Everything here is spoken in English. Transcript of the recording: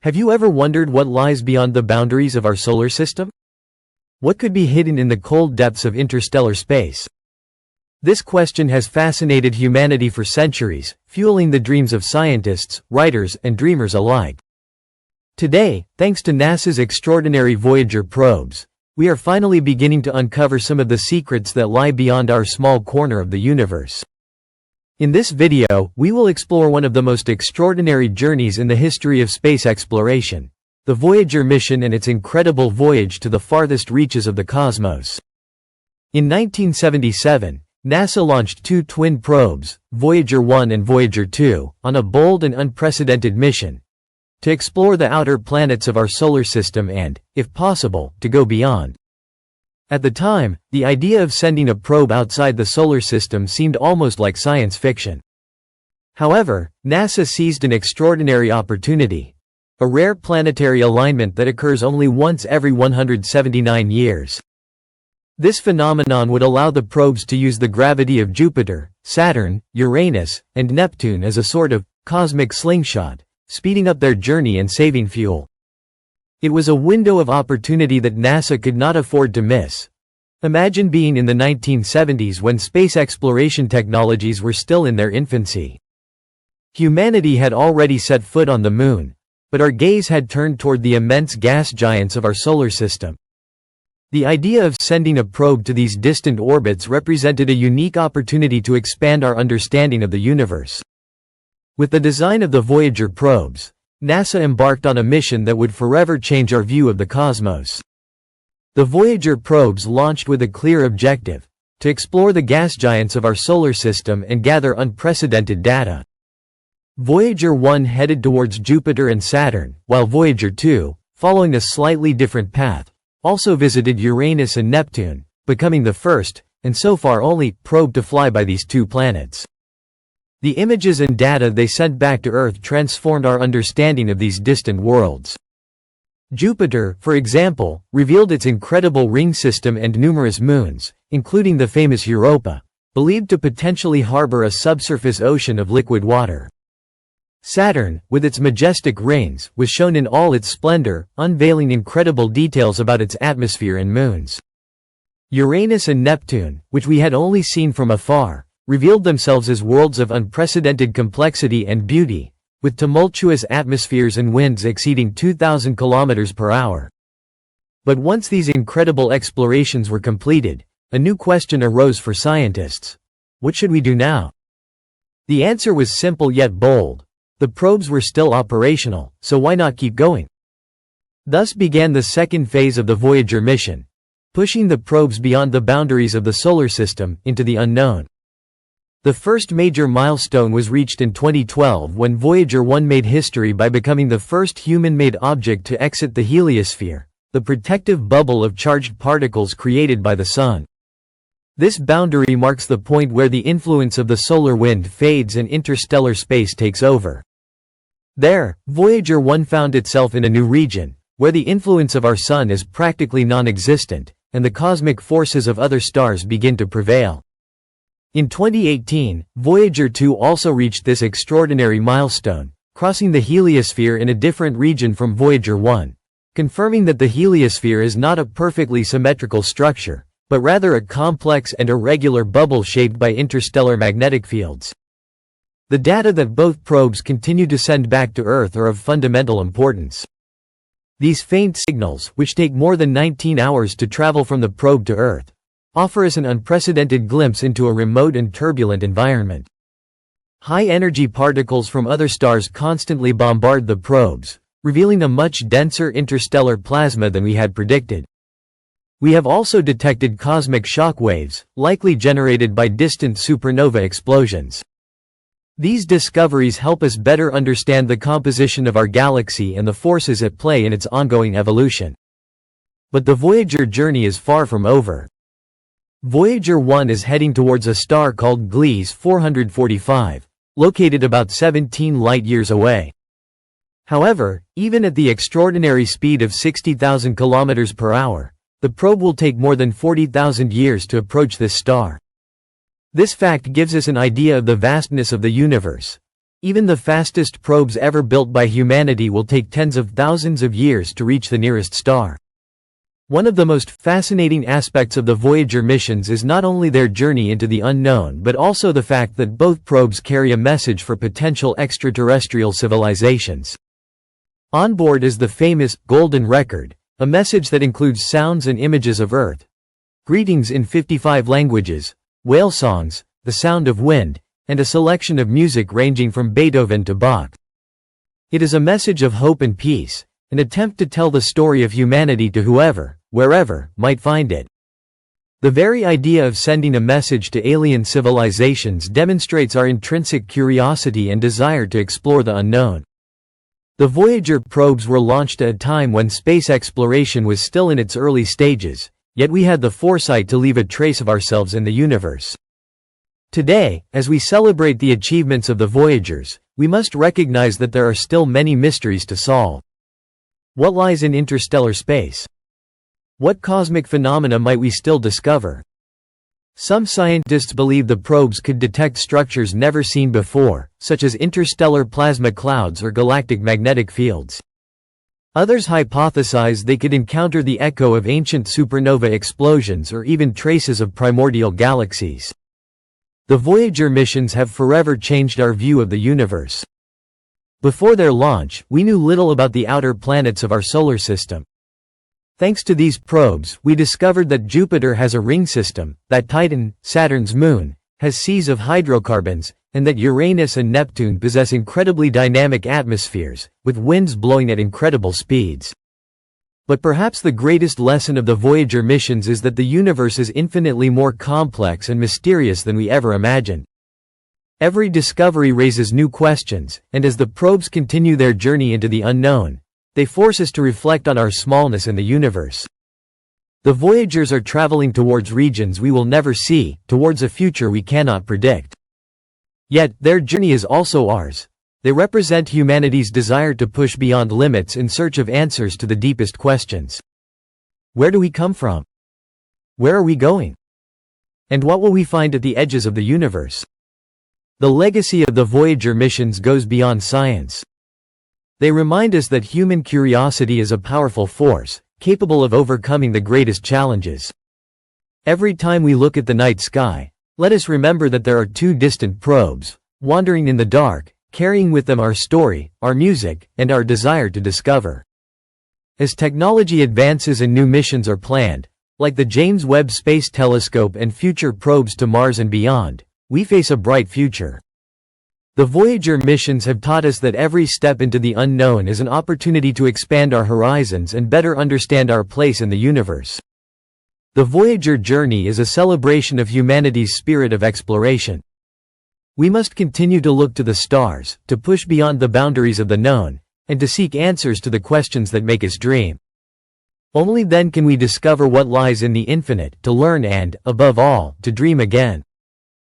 Have you ever wondered what lies beyond the boundaries of our solar system? What could be hidden in the cold depths of interstellar space? This question has fascinated humanity for centuries, fueling the dreams of scientists, writers, and dreamers alike. Today, thanks to NASA's extraordinary Voyager probes, we are finally beginning to uncover some of the secrets that lie beyond our small corner of the universe. In this video, we will explore one of the most extraordinary journeys in the history of space exploration, the Voyager mission and its incredible voyage to the farthest reaches of the cosmos. In 1977, NASA launched two twin probes, Voyager 1 and Voyager 2, on a bold and unprecedented mission to explore the outer planets of our solar system and, if possible, to go beyond. At the time, the idea of sending a probe outside the solar system seemed almost like science fiction. However, NASA seized an extraordinary opportunity, a rare planetary alignment that occurs only once every 179 years. This phenomenon would allow the probes to use the gravity of Jupiter, Saturn, Uranus, and Neptune as a sort of cosmic slingshot, speeding up their journey and saving fuel. It was a window of opportunity that NASA could not afford to miss. Imagine being in the 1970s when space exploration technologies were still in their infancy. Humanity had already set foot on the moon, but our gaze had turned toward the immense gas giants of our solar system. The idea of sending a probe to these distant orbits represented a unique opportunity to expand our understanding of the universe. With the design of the Voyager probes, NASA embarked on a mission that would forever change our view of the cosmos. The Voyager probes launched with a clear objective: to explore the gas giants of our solar system and gather unprecedented data. Voyager 1 headed towards Jupiter and Saturn, while Voyager 2, following a slightly different path, also visited Uranus and Neptune, becoming the first, and so far only, probe to fly by these two planets. The images and data they sent back to Earth transformed our understanding of these distant worlds. Jupiter, for example, revealed its incredible ring system and numerous moons, including the famous Europa, believed to potentially harbor a subsurface ocean of liquid water. Saturn, with its majestic rings, was shown in all its splendor, unveiling incredible details about its atmosphere and moons. Uranus and Neptune, which we had only seen from afar, revealed themselves as worlds of unprecedented complexity and beauty, with tumultuous atmospheres and winds exceeding 2,000 kilometers per hour. But once these incredible explorations were completed, a new question arose for scientists. What should we do now? The answer was simple yet bold. The probes were still operational, so why not keep going? Thus began the second phase of the Voyager mission, pushing the probes beyond the boundaries of the solar system, into the unknown. The first major milestone was reached in 2012 when Voyager 1 made history by becoming the first human-made object to exit the heliosphere, the protective bubble of charged particles created by the Sun. This boundary marks the point where the influence of the solar wind fades and interstellar space takes over. There, Voyager 1 found itself in a new region, where the influence of our Sun is practically non-existent, and the cosmic forces of other stars begin to prevail. In 2018, Voyager 2 also reached this extraordinary milestone, crossing the heliosphere in a different region from Voyager 1, confirming that the heliosphere is not a perfectly symmetrical structure, but rather a complex and irregular bubble shaped by interstellar magnetic fields. The data that both probes continue to send back to Earth are of fundamental importance. These faint signals, which take more than 19 hours to travel from the probe to Earth, offer us an unprecedented glimpse into a remote and turbulent environment. High-energy particles from other stars constantly bombard the probes, revealing a much denser interstellar plasma than we had predicted. We have also detected cosmic shock waves, likely generated by distant supernova explosions. These discoveries help us better understand the composition of our galaxy and the forces at play in its ongoing evolution. But the Voyager journey is far from over. Voyager 1 is heading towards a star called Gliese 445, located about 17 light-years away. However, even at the extraordinary speed of 60,000 kilometers per hour, the probe will take more than 40,000 years to approach this star. This fact gives us an idea of the vastness of the universe. Even the fastest probes ever built by humanity will take tens of thousands of years to reach the nearest star. One of the most fascinating aspects of the Voyager missions is not only their journey into the unknown but also the fact that both probes carry a message for potential extraterrestrial civilizations. On board is the famous Golden Record, a message that includes sounds and images of Earth, greetings in 55 languages, whale songs, the sound of wind, and a selection of music ranging from Beethoven to Bach. It is a message of hope and peace, an attempt to tell the story of humanity to whoever, wherever, might find it. The very idea of sending a message to alien civilizations demonstrates our intrinsic curiosity and desire to explore the unknown. The Voyager probes were launched at a time when space exploration was still in its early stages, yet we had the foresight to leave a trace of ourselves in the universe. Today, as we celebrate the achievements of the Voyagers, we must recognize that there are still many mysteries to solve. What lies in interstellar space? What cosmic phenomena might we still discover? Some scientists believe the probes could detect structures never seen before, such as interstellar plasma clouds or galactic magnetic fields. Others hypothesize they could encounter the echo of ancient supernova explosions or even traces of primordial galaxies. The Voyager missions have forever changed our view of the universe. Before their launch, we knew little about the outer planets of our solar system. Thanks to these probes, we discovered that Jupiter has a ring system, that Titan, Saturn's moon, has seas of hydrocarbons, and that Uranus and Neptune possess incredibly dynamic atmospheres, with winds blowing at incredible speeds. But perhaps the greatest lesson of the Voyager missions is that the universe is infinitely more complex and mysterious than we ever imagined. Every discovery raises new questions, and as the probes continue their journey into the unknown, they force us to reflect on our smallness in the universe. The Voyagers are traveling towards regions we will never see, towards a future we cannot predict. Yet, their journey is also ours. They represent humanity's desire to push beyond limits in search of answers to the deepest questions. Where do we come from? Where are we going? And what will we find at the edges of the universe? The legacy of the Voyager missions goes beyond science. They remind us that human curiosity is a powerful force, capable of overcoming the greatest challenges. Every time we look at the night sky, let us remember that there are two distant probes, wandering in the dark, carrying with them our story, our music, and our desire to discover. As technology advances and new missions are planned, like the James Webb Space Telescope and future probes to Mars and beyond, we face a bright future. The Voyager missions have taught us that every step into the unknown is an opportunity to expand our horizons and better understand our place in the universe. The Voyager journey is a celebration of humanity's spirit of exploration. We must continue to look to the stars, to push beyond the boundaries of the known, and to seek answers to the questions that make us dream. Only then can we discover what lies in the infinite, to learn and, above all, to dream again.